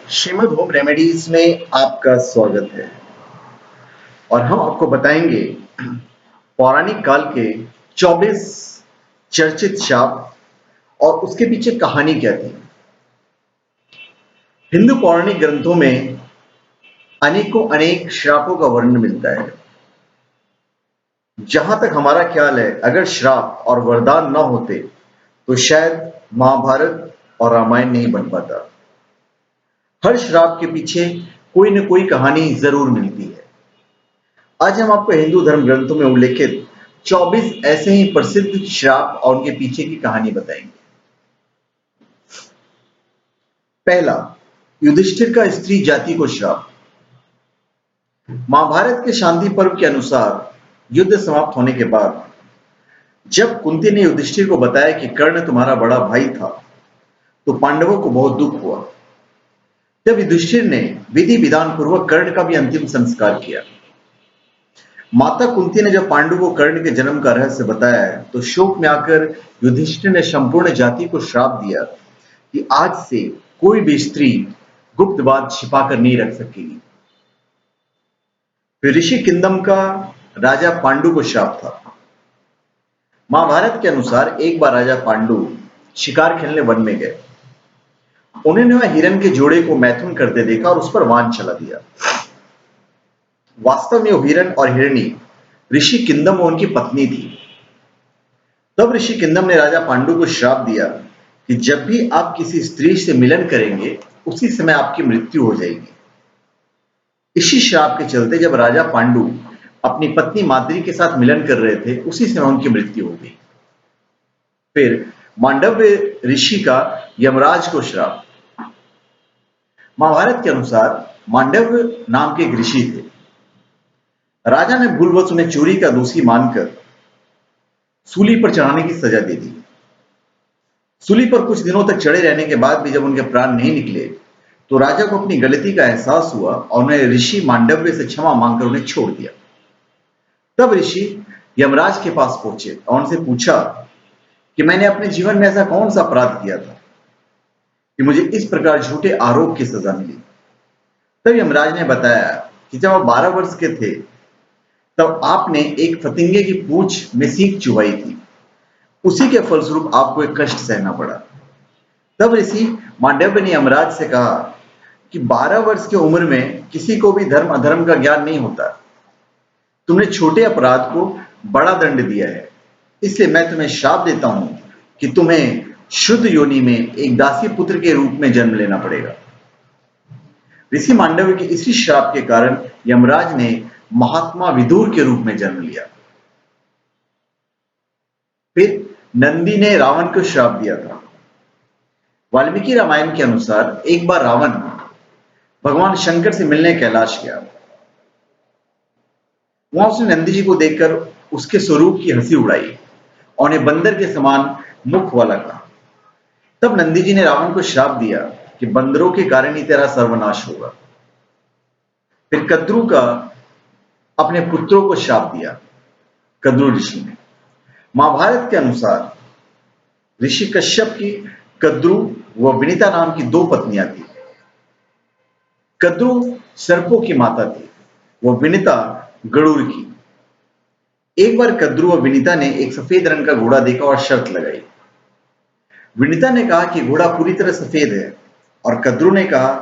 Shrimad home remedies में आपका स्वागत है और हम आपको बताएंगे पौराणिक काल के 24 चर्चित शाप और उसके पीछे कहानी क्या थी। हिंदू पौराणिक ग्रंथों में अनेक श्रापों का वर्णन मिलता है। जहां तक हमारा ख्याल है, अगर श्राप और वरदान न होते तो शायद महाभारत और रामायण नहीं बन पाता। हर श्राप के पीछे कोई न कोई कहानी जरूर मिलती है। आज हम आपको हिंदू धर्म ग्रंथों में उल्लेखित 24 ऐसे ही प्रसिद्ध श्राप और उनके पीछे की कहानी बताएंगे। पहला, युधिष्ठिर का स्त्री जाति को श्राप। महाभारत के शांति पर्व के अनुसार युद्ध समाप्त होने के बाद जब कुंती ने युधिष्ठिर को बताया कि कर्ण तुम्हारा बड़ा भाई था, तो पांडवों को बहुत दुख हुआ। तब युधिष्ठिर ने विधि विधान पूर्वक कर्ण का भी अंतिम संस्कार किया। माता कुंती ने जब पांडु को कर्ण के जन्म का रहस्य बताया, तो शोक में आकर युधिष्ठिर ने संपूर्ण जाति को श्राप दिया कि आज से कोई भी स्त्री गुप्त बात छिपाकर नहीं रख सकेगी। फिर ऋषि किंदम का राजा पांडु को श्राप था। महाभारत के अनुसार एक बार राजा पांडु शिकार खेलने वन में गए। उन्होंने वह हिरण के जोड़े को मैथुन करते देखा और उस पर बाण चला दिया। वास्तव में वो हिरण और हिरणी ऋषि किंदम और उनकी पत्नी थी। तब ऋषि किंदम ने राजा पांडु को श्राप दिया कि जब भी आप किसी स्त्री से मिलन करेंगे, उसी समय आपकी मृत्यु हो जाएगी। इसी श्राप के चलते जब राजा पांडु अपनी पत्नी माद्री के साथ मिलन कर रहे थे, उसी समय उनकी मृत्यु हो गई। फिर मांडव्य ऋषि का यमराज को श्राप। महाभारत के अनुसार मांडव्य नाम के एक ऋषि थे। राजा ने भूलवश उन्हें चोरी का दोषी मानकर सूली पर चढ़ाने की सजा दे दी। सूली पर कुछ दिनों तक चढ़े रहने के बाद भी जब उनके प्राण नहीं निकले, तो राजा को अपनी गलती का एहसास हुआ और उन्हें ऋषि मांडव्य से क्षमा मांगकर उन्हें छोड़ दिया। तब ऋषि यमराज के पास पहुंचे और उनसे पूछा कि मैंने अपने जीवन में ऐसा कौन सा अपराध किया था कि मुझे इस प्रकार झूठे आरोप की सजा मिली। तब यमराज ने बताया कि जब आप 12 वर्ष के थे, तब आपने एक फतिंगे की पूंछ में सींग चुभाई थी। उसी के फलस्वरूप आपको एक कष्ट सहना पड़ा। तब ऋषि मांडव्य ने यमराज से कहा कि 12 वर्ष की उम्र में किसी को भी धर्म अधर्म का ज्ञान नहीं होता। तुमने छोटे अपराध को बड़ा दंड दिया है, इसलिए मैं तुम्हें श्राप देता हूं कि तुम्हें शुद्ध योनि में एक दासी पुत्र के रूप में जन्म लेना पड़ेगा। ऋषि मांडव्य के इसी श्राप के कारण यमराज ने महात्मा विदुर के रूप में जन्म लिया। फिर नंदी ने रावण को श्राप दिया था। वाल्मीकि रामायण के अनुसार एक बार रावण भगवान शंकर से मिलने कैलाश गया। वहां उसने नंदी जी को देखकर उसके स्वरूप की हंसी उड़ाई और उन्हें बंदर के समान मुख वाला कहा। तब नंदी जी ने रावण को श्राप दिया कि बंदरों के कारण ही तेरा सर्वनाश होगा। फिर कद्रु का अपने पुत्रों को श्राप दिया, कद्रु ऋषि ने। महाभारत के अनुसार ऋषि कश्यप की कद्रु व विनीता नाम की 2 पत्नियां थी। कद्रु सर्पों की माता थी, वह विनीता गरुड़ की। एक बार कद्रु व विनीता ने एक सफेद रंग का घोड़ा देखा और शर्त लगाई। विनीता ने कहा कि घोड़ा पूरी तरह सफेद है और कद्रु ने कहा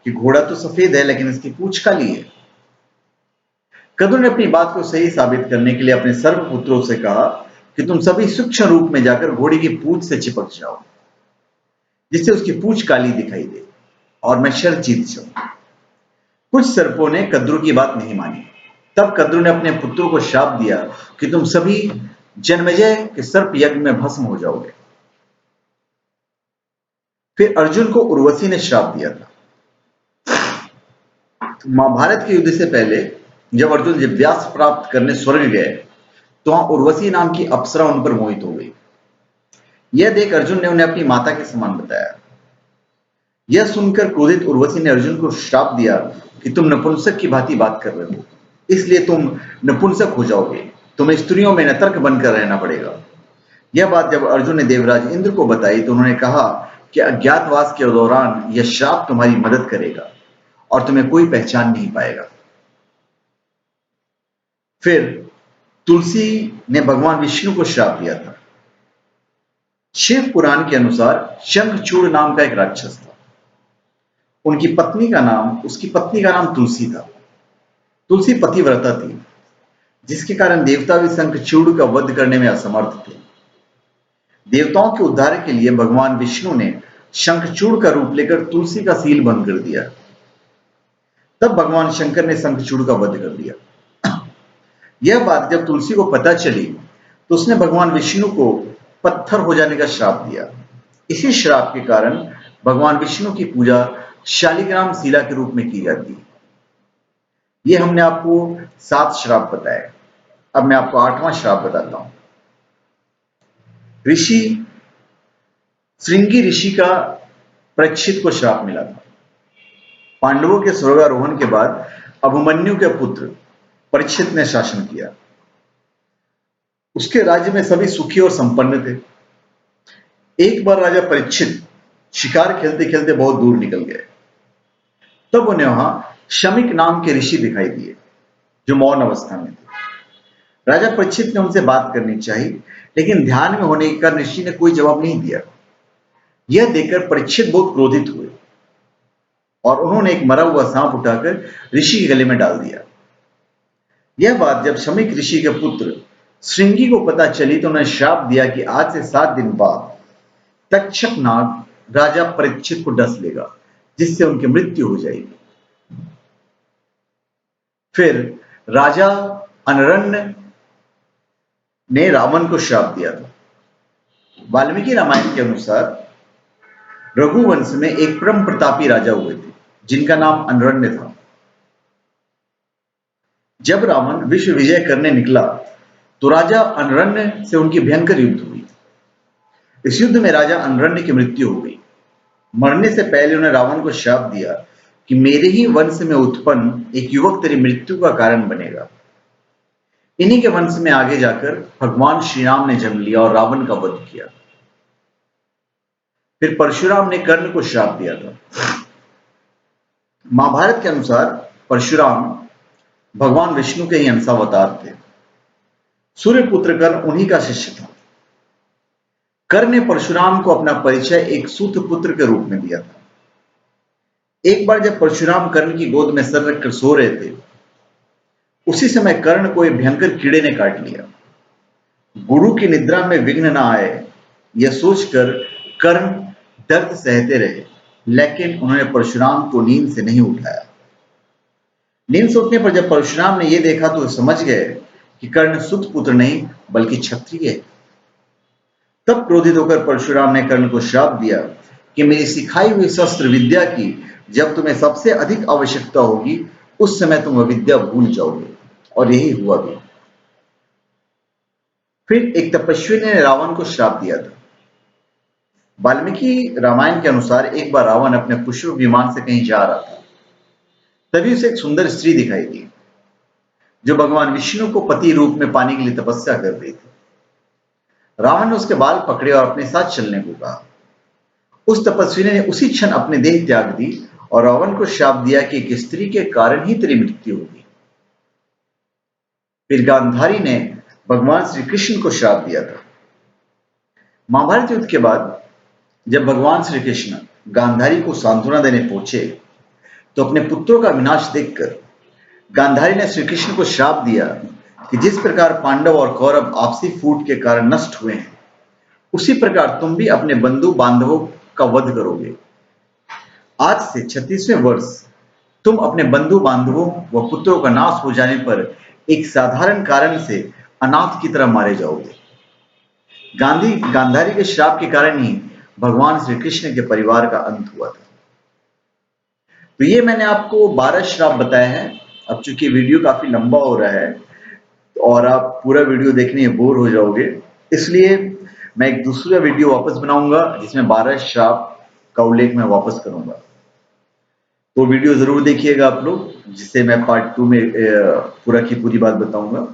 कि घोड़ा तो सफेद है, लेकिन इसकी पूंछ काली है। कद्रु ने अपनी बात को सही साबित करने के लिए अपने सर्वपुत्रों से कहा कि तुम सभी सूक्ष्म रूप में जाकर घोड़े की पूंछ से चिपक जाओ, जिससे उसकी पूंछ काली दिखाई दे और मैं शर्त जीत जाऊं। कुछ सर्पों ने कद्रु की बात नहीं मानी। तब कद्रु ने अपने पुत्रों को श्राप दिया कि तुम सभी जन्मेजय के सर्प यज्ञ में भस्म हो जाओगे। फिर अर्जुन को उर्वशी ने श्राप दिया था। महाभारत के युद्ध से पहले जब अर्जुन दिव्यास्त्र प्राप्त करने स्वर्ग गए, तो वहां उर्वशी नाम की अप्सरा उन पर मोहित हो गई। यह देख अर्जुन ने उन्हें अपनी माता के समान बताया। यह सुनकर क्रोधित उर्वशी ने अर्जुन को श्राप दिया कि तुम नपुंसक की भांति बात कर रहे हो, इसलिए तुम नपुंसक हो जाओगे। तुम्हें स्त्रियों में नतर्क बनकर रहना पड़ेगा। यह बात जब अर्जुन ने देवराज इंद्र को बताई, तो उन्होंने कहा कि अज्ञातवास के दौरान यह श्राप तुम्हारी मदद करेगा और तुम्हें कोई पहचान नहीं पाएगा। फिर तुलसी ने भगवान विष्णु को श्राप दिया था। शिव पुराण के अनुसार शंखचूड़ नाम का एक राक्षस था। उसकी पत्नी का नाम तुलसी था। तुलसी पतिव्रता थी, जिसके कारण देवता भी शंखचूड़ का वध करने में असमर्थ थे। देवताओं के उद्धार के लिए भगवान विष्णु ने शंखचूड़ का रूप लेकर तुलसी का सील भंग कर दिया। तब भगवान शंकर ने शंखचूड़ का वध कर दिया। यह बात जब तुलसी को पता चली तो उसने भगवान विष्णु को पत्थर हो जाने का श्राप दिया। इसी श्राप के कारण भगवान विष्णु की पूजा शालिग्राम शिला के रूप में की जाती है। ये हमने आपको 7 श्राप बताए। अब मैं आपको 8वां श्राप बताता हूं। श्रृंगी ऋषि का परीक्षित को श्राप मिला था। पांडवों के स्वर्गारोहण के बाद अभिमन्यु के पुत्र परीक्षित ने शासन किया। उसके राज्य में सभी सुखी और संपन्न थे। एक बार राजा परीक्षित शिकार खेलते खेलते बहुत दूर निकल गए। तब उन्हें वहां शमिक नाम के ऋषि दिखाई दिए, जो मौन अवस्था में थे। राजा परीक्षित ने उनसे बात करनी चाहिए, लेकिन ध्यान में होने के कारण ऋषि ने कोई जवाब नहीं दिया। यह देखकर परीक्षित बहुत क्रोधित हुए और उन्होंने एक मरा हुआ सांप उठाकर ऋषि के गले में डाल दिया। यह बात जब शमिक ऋषि के पुत्र श्रृंगी को पता चली तो उन्होंने श्राप दिया कि आज से 7 दिन बाद तक्षक नाग राजा परीक्षित को डस लेगा, जिससे उनकी मृत्यु हो जाएगी। फिर राजा अनरण्य ने रावण को श्राप दिया था। वाल्मीकि रामायण के अनुसार रघुवंश में एक परम प्रतापी राजा हुए थे, जिनका नाम अनरण्य था। जब रावण विश्व विजय करने निकला तो राजा अनरण्य से उनकी भयंकर युद्ध हुई। इस युद्ध में राजा अनरण्य की मृत्यु हो गई। मरने से पहले उन्होंने रावण को श्राप दिया कि मेरे ही वंश में उत्पन्न एक युवक तेरी मृत्यु का कारण बनेगा। इन्हीं के वंश में आगे जाकर भगवान श्री राम ने जन्म लिया और रावण का वध किया। फिर परशुराम ने कर्ण को श्राप दिया था। महाभारत के अनुसार परशुराम भगवान विष्णु के ही अंशावतार थे। सूर्यपुत्र कर्ण उन्हीं का शिष्य था। कर्ण ने परशुराम को अपना परिचय एक सूत पुत्र के रूप में दिया था। एक बार जब परशुराम कर्ण की गोद में सर रखकर सो रहे थे, उसी समय कर्ण को एक भयंकर कीड़े ने काट लिया। गुरु की निद्रा में विघ्न न आए, यह सोचकर कर्ण दर्द सहते रहे, लेकिन उन्होंने परशुराम को नींद से नहीं उठाया। नींद से उठने पर जब परशुराम ने यह देखा तो समझ गए कि कर्ण सूत पुत्र नहीं बल्कि क्षत्रिय है। तब क्रोधित होकर परशुराम ने कर्ण को श्राप दिया कि मेरी सिखाई हुई शस्त्र विद्या की जब तुम्हें सबसे अधिक आवश्यकता होगी, उस समय तुम वह विद्या भूल जाओगे। और यही हुआ भी। फिर एक तपस्वी ने रावण को श्राप दिया था। वाल्मीकि रामायण के अनुसार एक बार रावण अपने पुष्प विमान से कहीं जा रहा था। तभी उसे एक सुंदर स्त्री दिखाई दी, जो भगवान विष्णु को पति रूप में पाने के लिए तपस्या कर रही थी। रावण ने उसके बाल पकड़े और अपने साथ चलने को कहा। उस तपस्वी ने उसी क्षण अपने देह त्याग दी और रावण को श्राप दिया कि एक स्त्री के कारण ही तेरी मृत्यु होगी। फिर गांधारी ने भगवान श्री कृष्ण को श्राप दिया था। महाभारत युद्ध के बाद जब भगवान श्री कृष्ण गांधारी को सांत्वना देने पहुंचे तो अपने पुत्रों का विनाश देखकर गांधारी ने श्री कृष्ण को श्राप दिया कि जिस प्रकार पांडव और कौरव आपसी फूट के कारण नष्ट हुए हैं, उसी प्रकार तुम भी अपने बंधु बांधवों का वध करोगे। आज से 36वें वर्ष तुम अपने बंधु बांधवों व पुत्रों का नाश हो जाने पर एक साधारण कारण से अनाथ की तरह मारे जाओगे। गांधारी के श्राप के कारण ही भगवान श्री कृष्ण के परिवार का अंत हुआ था। तो ये मैंने आपको 12 श्राप बताए हैं। अब चूंकि वीडियो काफी लंबा हो रहा है और आप पूरा वीडियो देखने में बोर हो जाओगे, इसलिए मैं एक दूसरा वीडियो वापस बनाऊंगा जिसमें 12 श्राप का उल्लेख मैं वापस करूंगा। तो वीडियो जरूर देखिएगा आप लोग, जिससे मैं पार्ट 2 में पूरा की पूरी बात बताऊंगा।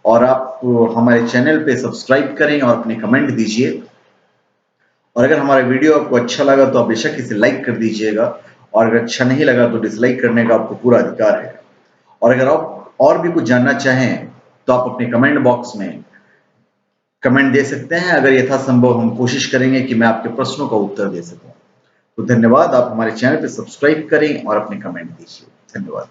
और आप हमारे चैनल पे सब्सक्राइब करें और अपने कमेंट दीजिए। और अगर हमारा वीडियो आपको अच्छा लगा तो आप बेशक इसे लाइक कर दीजिएगा, और अगर अच्छा नहीं लगा तो डिसलाइक करने का आपको पूरा अधिकार है। और अगर आप और भी कुछ जानना चाहें तो आप अपने कमेंट बॉक्स में कमेंट दे सकते हैं। अगर यथासंभव हम कोशिश करेंगे कि मैं आपके प्रश्नों का उत्तर दे सकूं। तो धन्यवाद। आप हमारे चैनल पर सब्सक्राइब करें और अपने कमेंट दीजिए। धन्यवाद।